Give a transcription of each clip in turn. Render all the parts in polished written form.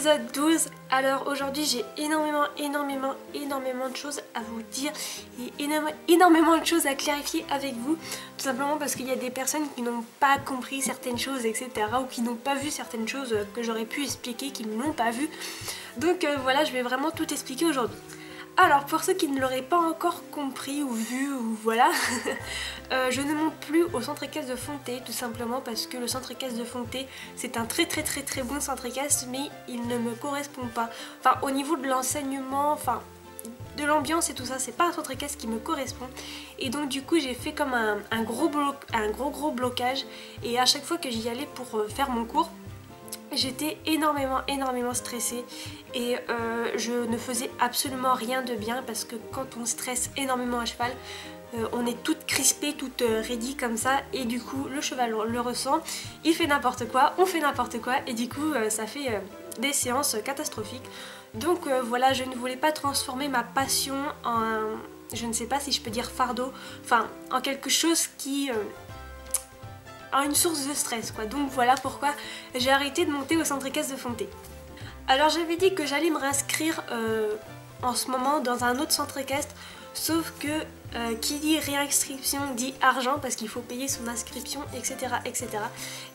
épisode 12. Alors aujourd'hui j'ai énormément de choses à vous dire et énormément de choses à clarifier avec vous. Tout simplement parce qu'il y a des personnes qui n'ont pas compris certaines choses, etc. ou qui n'ont pas vu certaines choses que j'aurais pu expliquer, qui ne l'ont pas vu. Donc voilà, je vais vraiment tout expliquer aujourd'hui. Alors pour ceux qui ne l'auraient pas encore compris ou vu ou voilà, je ne monte plus au centre équestre de Fontenay tout simplement parce que le centre équestre de Fontenay c'est un très bon centre équestre mais il ne me correspond pas. Enfin au niveau de l'enseignement, enfin de l'ambiance et tout ça, c'est pas un centre équestre qui me correspond et donc du coup j'ai fait comme un gros blocage et à chaque fois que j'y allais pour faire mon cours, j'étais énormément stressée et je ne faisais absolument rien de bien parce que quand on stresse énormément à cheval, on est toute crispée, toute ready comme ça et du coup le cheval le ressent, il fait n'importe quoi, on fait n'importe quoi et du coup ça fait des séances catastrophiques. Donc voilà, je ne voulais pas transformer ma passion en, je ne sais pas si je peux dire fardeau, enfin en quelque chose qui... une source de stress quoi. Donc voilà pourquoi j'ai arrêté de monter au centre équestre de Fontenay. Alors j'avais dit que j'allais me réinscrire en ce moment dans un autre centre équestre, sauf que qui dit réinscription dit argent parce qu'il faut payer son inscription, etc.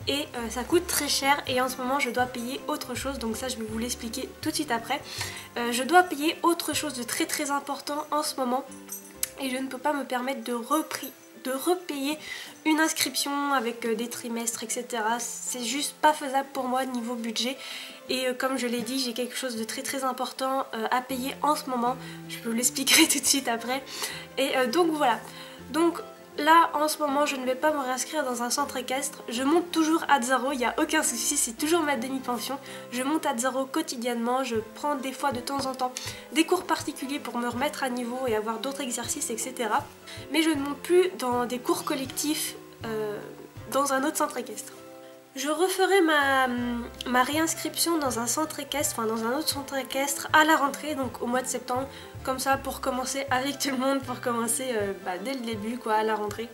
et ça coûte très cher et en ce moment je dois payer autre chose, donc ça je vais vous l'expliquer tout de suite après. Je dois payer autre chose de très important en ce moment et je ne peux pas me permettre de repayer une inscription avec des trimestres, etc. C'est juste pas faisable pour moi niveau budget et comme je l'ai dit, j'ai quelque chose de très important à payer en ce moment. Je vous l'expliquerai tout de suite après. Et donc voilà. Donc là en ce moment je ne vais pas me réinscrire dans un centre équestre. Je monte toujours à Azzaro, il n'y a aucun souci, c'est toujours ma demi-pension. Je monte à Azzaro quotidiennement, je prends des fois de temps en temps des cours particuliers pour me remettre à niveau et avoir d'autres exercices, etc. Mais je ne monte plus dans des cours collectifs dans un autre centre équestre. Je referai ma réinscription dans un centre équestre, enfin dans un autre centre équestre à la rentrée, donc au mois de septembre, comme ça pour commencer avec tout le monde, pour commencer dès le début quoi, à la rentrée.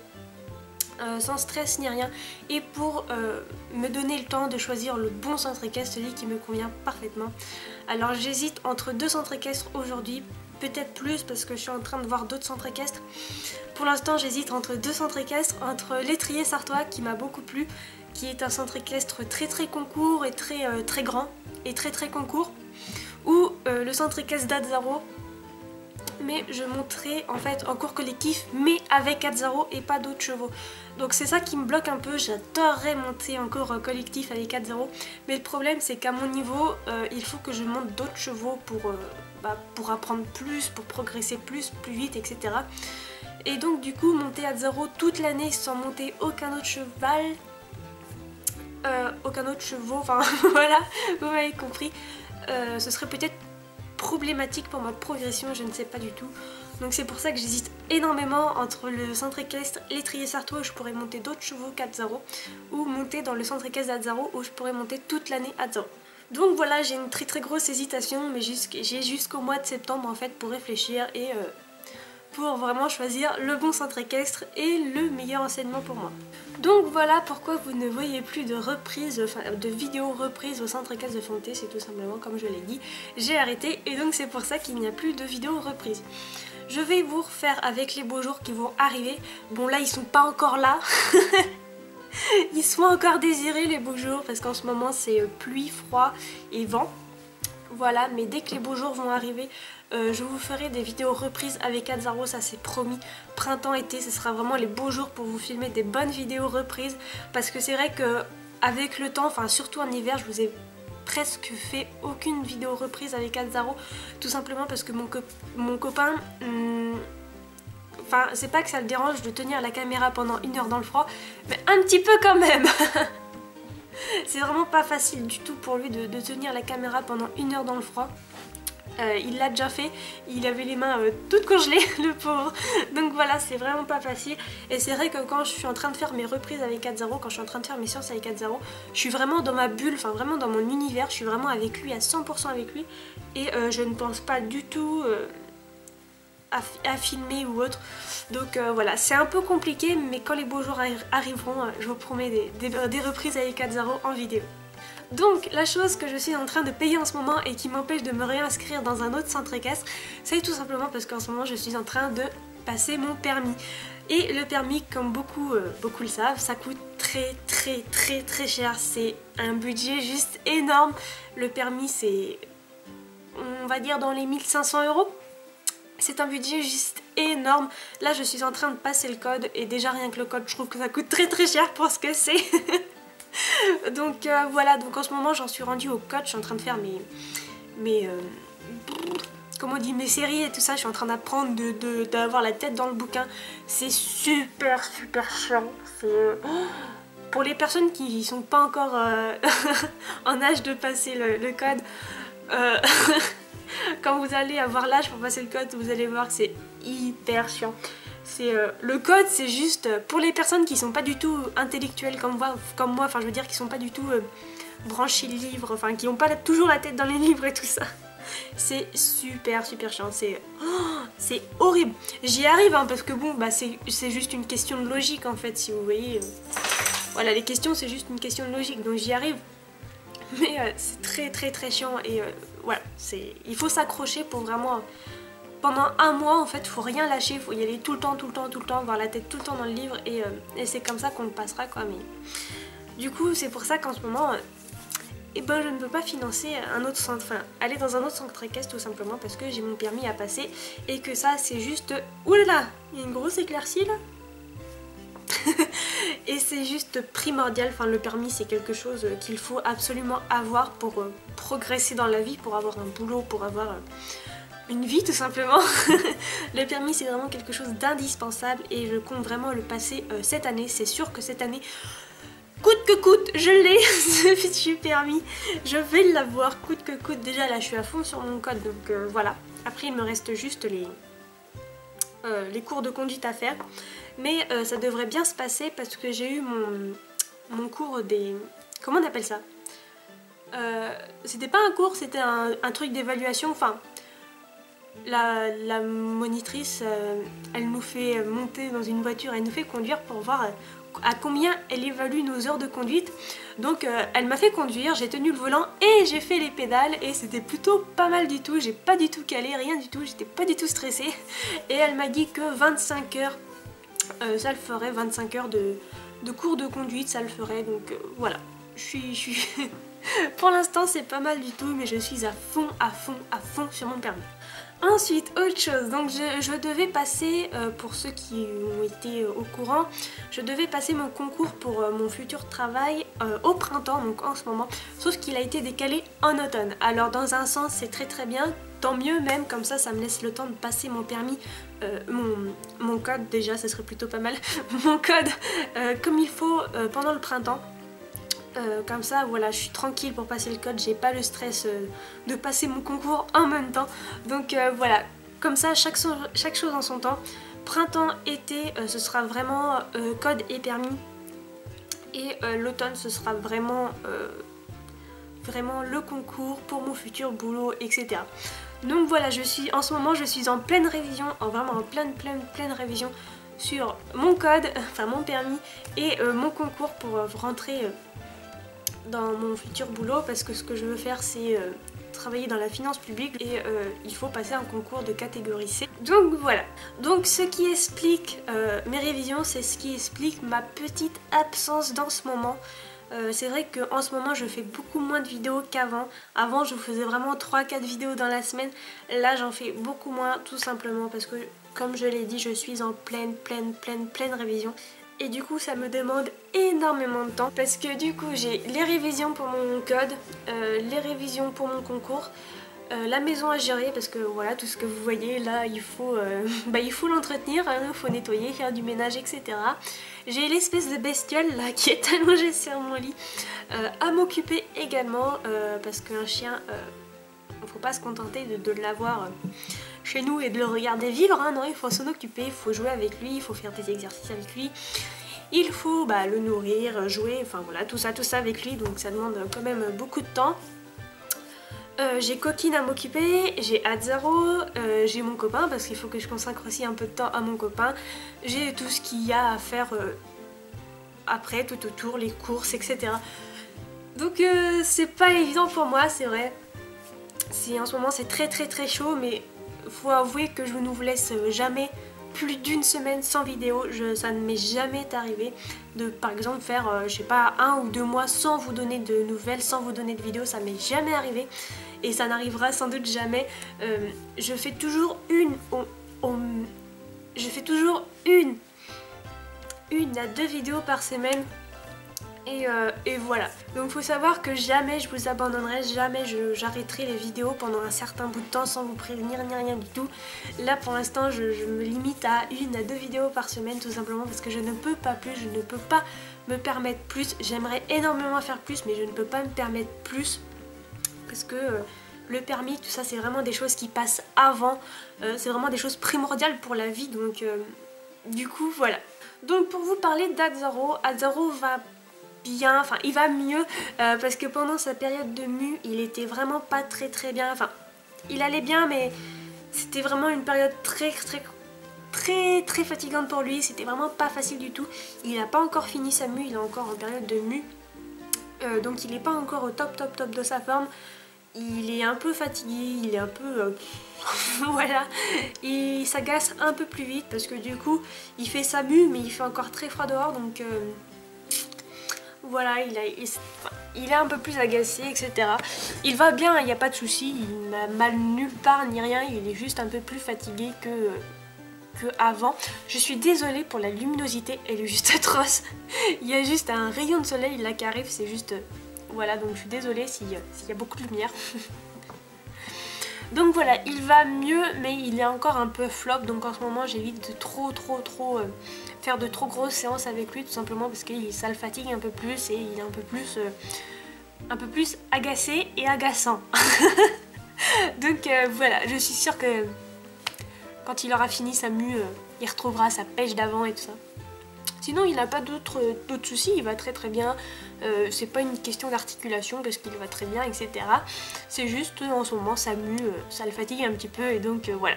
Sans stress ni rien et pour me donner le temps de choisir le bon centre équestre, celui qui me convient parfaitement. Alors j'hésite entre deux centres équestres aujourd'hui, peut-être plus parce que je suis en train de voir d'autres centres équestres. Pour l'instant j'hésite entre deux centres équestres, entre l'Étrier Sartois qui m'a beaucoup plu, qui est un centre équestre très concours et très grand et très concours, ou le centre équestre d'Azzaro. Mais je monterai en fait en cours collectif mais avec Azzaro et pas d'autres chevaux. Donc c'est ça qui me bloque un peu, j'adorerais monter en cours collectif avec Azzaro. Mais le problème c'est qu'à mon niveau, il faut que je monte d'autres chevaux pour apprendre plus, pour progresser plus vite, etc. Et donc du coup monter Azzaro toute l'année sans monter aucun autre cheval, enfin voilà, vous m'avez compris, ce serait peut-être problématique pour ma progression, je ne sais pas du tout. Donc c'est pour ça que j'hésite énormément entre le centre équestre l'Étrier Sartois où je pourrais monter d'autres chevaux qu'Azzaro, ou monter dans le centre équestre d'Azzaro où je pourrais monter toute l'année Azzaro. Donc voilà, j'ai une très grosse hésitation, mais j'ai jusqu'au mois de septembre en fait pour réfléchir et pour vraiment choisir le bon centre équestre et le meilleur enseignement pour moi. Donc voilà pourquoi vous ne voyez plus de reprises, enfin de vidéos reprises au centre équestre de Fontenay, c'est tout simplement comme je l'ai dit, j'ai arrêté et donc c'est pour ça qu'il n'y a plus de vidéos reprises. Je vais vous refaire avec les beaux jours qui vont arriver. Bon là ils sont pas encore là, ils sont encore désirés les beaux jours parce qu'en ce moment c'est pluie, froid et vent. Voilà, mais dès que les beaux jours vont arriver, je vous ferai des vidéos reprises avec Azzaro, ça c'est promis. Printemps-été, ce sera vraiment les beaux jours pour vous filmer des bonnes vidéos reprises. Parce que c'est vrai que avec le temps, enfin surtout en hiver, je vous ai presque fait aucune vidéo reprise avec Azzaro. Tout simplement parce que mon copain... Enfin, c'est pas que ça le dérange de tenir la caméra pendant 1 heure dans le froid, mais un petit peu quand même. C'est vraiment pas facile du tout pour lui de tenir la caméra pendant 1 heure dans le froid. Il l'a déjà fait, il avait les mains toutes congelées, le pauvre. Donc voilà, c'est vraiment pas facile. Et c'est vrai que quand je suis en train de faire mes reprises avec Azzaro, quand je suis en train de faire mes séances avec Azzaro, je suis vraiment dans ma bulle, enfin vraiment dans mon univers, je suis vraiment avec lui, à 100% avec lui. Et je ne pense pas du tout à filmer ou autre. Donc voilà, c'est un peu compliqué, mais quand les beaux jours arriveront, je vous promets des reprises avec Azzaro en vidéo. Donc la chose que je suis en train de payer en ce moment et qui m'empêche de me réinscrire dans un autre centre équestre, c'est tout simplement parce qu'en ce moment je suis en train de passer mon permis. Et le permis, comme beaucoup le savent, ça coûte très cher. C'est un budget juste énorme. Le permis c'est, on va dire, dans les 1500 €. C'est un budget juste énorme. Là je suis en train de passer le code et déjà rien que le code je trouve que ça coûte très cher pour ce que c'est. Donc voilà, donc en ce moment j'en suis rendue au code, je suis en train de faire comment on dit, mes séries et tout ça, je suis en train d'apprendre d'avoir la tête dans le bouquin. C'est super chiant. Pour les personnes qui sont pas encore en âge de passer le code, quand vous allez avoir l'âge pour passer le code, vous allez voir que c'est hyper chiant. Le code, c'est juste pour les personnes qui sont pas du tout intellectuelles comme moi, enfin je veux dire qui sont pas du tout branchées livres, enfin qui n'ont pas toujours la tête dans les livres et tout ça. C'est super chiant, c'est horrible. J'y arrive hein, parce que bon, bah, c'est juste une question de logique en fait, si vous voyez. Voilà, les questions c'est juste une question de logique, donc j'y arrive. Mais c'est très chiant et voilà, il faut s'accrocher pour vraiment... Pendant un mois en fait, faut rien lâcher, il faut y aller tout le temps, avoir la tête tout le temps dans le livre et c'est comme ça qu'on le passera quoi. Mais du coup c'est pour ça qu'en ce moment, je ne peux pas financer un autre centre, enfin aller dans un autre centre équestre tout simplement parce que j'ai mon permis à passer et que ça c'est juste... Oulala, il y a une grosse éclaircie là. Et c'est juste primordial, enfin le permis c'est quelque chose qu'il faut absolument avoir pour progresser dans la vie, pour avoir un boulot, pour avoir... une vie tout simplement. Le permis c'est vraiment quelque chose d'indispensable et je compte vraiment le passer cette année. C'est sûr que cette année, coûte que coûte, je l'ai, ce fichu permis. Je vais l'avoir coûte que coûte. Déjà là je suis à fond sur mon code donc voilà. Après il me reste juste les cours de conduite à faire. Mais ça devrait bien se passer parce que j'ai eu mon cours des... Comment on appelle ça, c'était pas un cours, c'était un truc d'évaluation, enfin... La monitrice, elle nous fait monter dans une voiture, elle nous fait conduire pour voir à combien elle évalue nos heures de conduite. Donc elle m'a fait conduire, j'ai tenu le volant et j'ai fait les pédales et c'était plutôt pas mal du tout. J'ai pas du tout calé, rien du tout, j'étais pas du tout stressée. Et elle m'a dit que 25 heures, ça le ferait, 25 heures de cours de conduite, ça le ferait. Donc voilà, je suis... Pour l'instant c'est pas mal du tout, mais je suis à fond sur mon permis. Ensuite, autre chose, donc je devais passer, pour ceux qui ont été au courant, je devais passer mon concours pour mon futur travail au printemps, donc en ce moment, sauf qu'il a été décalé en automne. Alors dans un sens c'est très bien, tant mieux même, comme ça me laisse le temps de passer mon permis, mon code déjà, ça serait plutôt pas mal, mon code comme il faut pendant le printemps. Comme ça voilà, je suis tranquille pour passer le code, j'ai pas le stress de passer mon concours en même temps. Donc voilà, comme ça chaque chose en son temps. Printemps, été, ce sera vraiment code et permis. Et l'automne ce sera vraiment le concours pour mon futur boulot, etc. Donc voilà, en ce moment je suis en pleine révision, vraiment en pleine révision sur mon code, enfin mon permis et mon concours pour rentrer dans mon futur boulot, parce que ce que je veux faire c'est travailler dans la finance publique et il faut passer un concours de catégorie C. Donc voilà, donc ce qui explique mes révisions, c'est ce qui explique ma petite absence dans ce moment. C'est vrai qu'en ce moment je fais beaucoup moins de vidéos qu'avant. Avant je faisais vraiment 3-4 vidéos dans la semaine. Là j'en fais beaucoup moins, tout simplement parce que comme je l'ai dit, je suis en pleine révision. Et du coup ça me demande énormément de temps parce que du coup j'ai les révisions pour mon code, les révisions pour mon concours, la maison à gérer parce que voilà, tout ce que vous voyez là il faut l'entretenir, il faut nettoyer, faire du ménage, etc. J'ai l'espèce de bestiole là qui est allongée sur mon lit à m'occuper également parce qu'un chien, faut pas se contenter de l'avoir chez nous et de le regarder vivre, hein, non, il faut s'en occuper, il faut jouer avec lui, il faut faire des exercices avec lui, il faut le nourrir, jouer, enfin voilà, tout ça avec lui, donc ça demande quand même beaucoup de temps. J'ai Coquine à m'occuper, j'ai Azzaro, j'ai mon copain parce qu'il faut que je consacre aussi un peu de temps à mon copain, j'ai tout ce qu'il y a à faire après, tout autour, les courses, etc. Donc c'est pas évident pour moi, c'est vrai. En ce moment c'est très chaud, mais faut avouer que je ne vous laisse jamais plus d'une semaine sans vidéo. Ça ne m'est jamais arrivé de par exemple faire je sais pas 1 ou 2 mois sans vous donner de nouvelles, sans vous donner de vidéos. Ça m'est jamais arrivé et ça n'arrivera sans doute jamais. Je fais toujours une à 2 vidéos par semaine. Et voilà, donc faut savoir que jamais je vous abandonnerai, jamais j'arrêterai les vidéos pendant un certain bout de temps sans vous prévenir ni rien du tout. Là pour l'instant je me limite à 1 à 2 vidéos par semaine tout simplement parce que je ne peux pas plus, je ne peux pas me permettre plus. J'aimerais énormément faire plus mais je ne peux pas me permettre plus parce que le permis, tout ça c'est vraiment des choses qui passent avant, c'est vraiment des choses primordiales pour la vie, donc du coup voilà. Donc pour vous parler d'Azzaro, Azzaro va bien, enfin il va mieux parce que pendant sa période de mue il était vraiment pas très bien, enfin il allait bien mais c'était vraiment une période très fatigante pour lui, c'était vraiment pas facile du tout. Il n'a pas encore fini sa mue, il est encore en période de mue, donc il n'est pas encore au top de sa forme. Il est un peu fatigué, il est un peu... voilà, il s'agace un peu plus vite parce que du coup il fait sa mue mais il fait encore très froid dehors, donc voilà, il est un peu plus agacé, etc. Il va bien, il n'y a pas de souci, il n'a mal nulle part ni rien, il est juste un peu plus fatigué que avant. Je suis désolée pour la luminosité, elle est juste atroce. Il y a juste un rayon de soleil là qui arrive, c'est juste... Voilà, donc je suis désolée s'il y a beaucoup de lumière. Donc voilà, il va mieux mais il est encore un peu flop, donc en ce moment j'évite de trop faire de trop grosses séances avec lui tout simplement parce que ça le fatigue un peu plus et il est un peu plus agacé et agaçant. Donc voilà, je suis sûre que quand il aura fini sa mue, il retrouvera sa pêche d'avant et tout ça. Sinon il n'a pas d'autres soucis, il va très bien, c'est pas une question d'articulation parce qu'il va très bien, etc. C'est juste en ce moment sa mue, ça le fatigue un petit peu et donc voilà.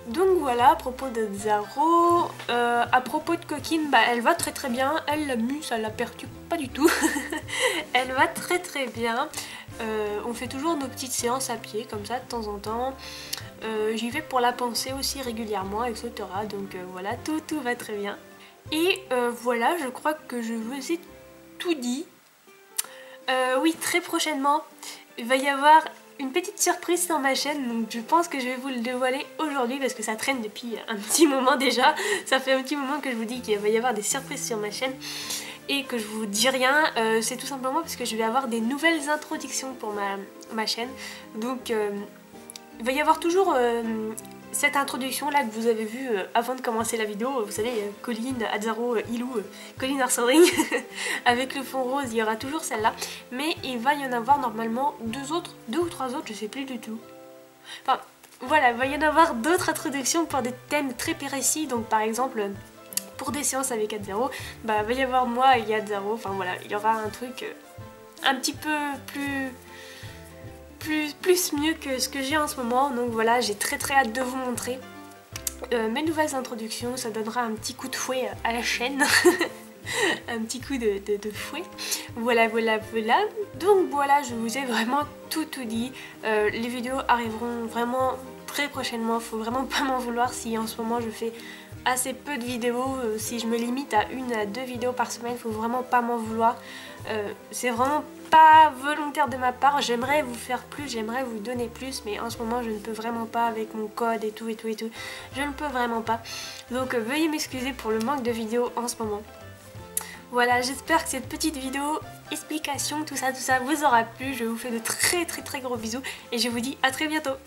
Donc voilà, à propos d'Azzaro, à propos de Coquine, bah, elle va très bien, elle la mue ça la perturbe pas du tout, elle va très bien. On fait toujours nos petites séances à pied comme ça de temps en temps, j'y vais pour la penser aussi régulièrement, etc. Donc voilà, tout va très bien. Et voilà, je crois que je vous ai tout dit. Oui, très prochainement, il va y avoir une petite surprise sur ma chaîne, donc je pense que je vais vous le dévoiler aujourd'hui parce que ça traîne depuis un petit moment déjà. Ça fait un petit moment que je vous dis qu'il va y avoir des surprises sur ma chaîne et que je vous dis rien. C'est tout simplement parce que je vais avoir des nouvelles introductions pour ma chaîne. Donc il va y avoir toujours... cette introduction là que vous avez vue avant de commencer la vidéo, vous savez, Colline, Azzaro, Ilou, Colline Arsering, avec le fond rose, il y aura toujours celle-là, mais il va y en avoir normalement deux ou trois autres, je sais plus du tout. Enfin, voilà, il va y en avoir d'autres introductions pour des thèmes très précis, donc par exemple, pour des séances avec Azzaro, bah il va y avoir moi et Azzaro, enfin voilà, il y aura un truc un petit peu plus mieux que ce que j'ai en ce moment, donc voilà, j'ai très hâte de vous montrer mes nouvelles introductions. Ça donnera un petit coup de fouet à la chaîne. Un petit coup de fouet. Voilà. Donc voilà, je vous ai vraiment tout dit. Les vidéos arriveront vraiment très prochainement, faut vraiment pas m'en vouloir si en ce moment je fais assez peu de vidéos. Si je me limite à 1 à 2 vidéos par semaine, faut vraiment pas m'en vouloir. C'est vraiment pas volontaire de ma part, j'aimerais vous faire plus, j'aimerais vous donner plus, mais en ce moment je ne peux vraiment pas avec mon code et tout, je ne peux vraiment pas. Donc veuillez m'excuser pour le manque de vidéos en ce moment. Voilà, j'espère que cette petite vidéo explication, tout ça vous aura plu. Je vous fais de très gros bisous et je vous dis à très bientôt.